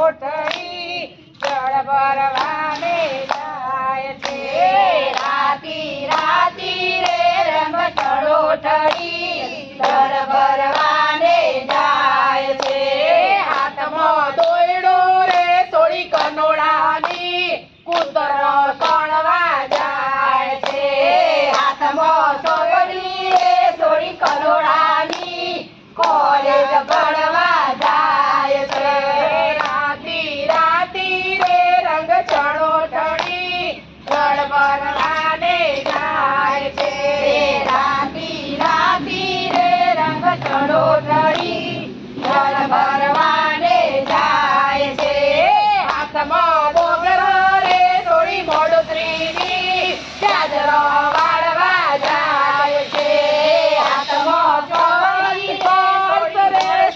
ચણોઠળી જળ ભરવાને જાય છે રાતી રાતી રે રંગ ચણોઠળી જળ ભરવાને જાય છે હાથમાં દોયડો રે થોડી કનોડાની કૂતરો તણવા જાય છે હાથમાં ચોપડી રે થોડી કનોડાની કોલેજ ભણવા જાય છે રાતી રાતી રે રંગ ચણોઠળી જળ ભરવાને જાય છે રાતી રાતી રે રંગ ચણોઠળી જળ ભરવાને જાય છે હાથમાં બોગરો રે થોડી મોડોત્રીની ચાદરો વાળવા જાય છે હાથમાં ચોપડી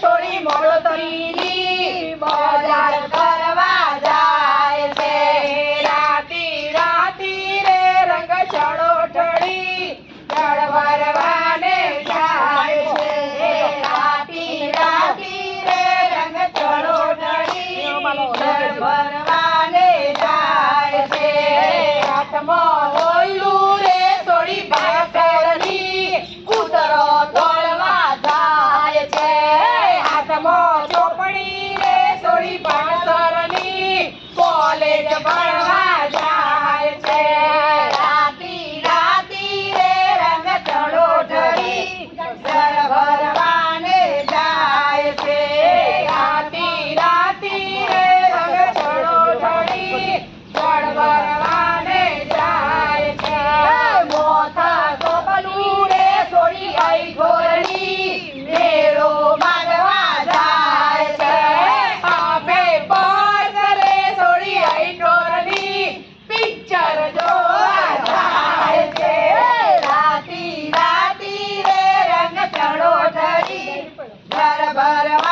થોડી મોડોત્રીની બજાર કરવા જાય છે રાતી રાતી રે રંગ ચણોઠળી જળ ભરવાને જાય છે રાતી રાતી રે રંગ ચણોઠળી જળ ભરવાને જાય છે હાથમાં ઓયલું રે થોડી ભાખરની કૂતરો તોડવા જાય છે હાથમાં ચોપડી રે થોડી ભાખરની કોલેજ ભણવા જાય છે રાતી રાતી રે રંગ ચણોઠળી જળ ભરવાને જાય છે રાતી રાતી રે રંગ ચણોઠળી જળ ભરવાને જાય છે મોથા કપલું રે થોડી આઈઠોરની મેળો માંગવા જાય છે આપે પર રે થોડી આઈઠોરની પિક્ચર જોવા જાય છે રાતી રાતી રે રંગ ચણોઠળી જળ ભરવા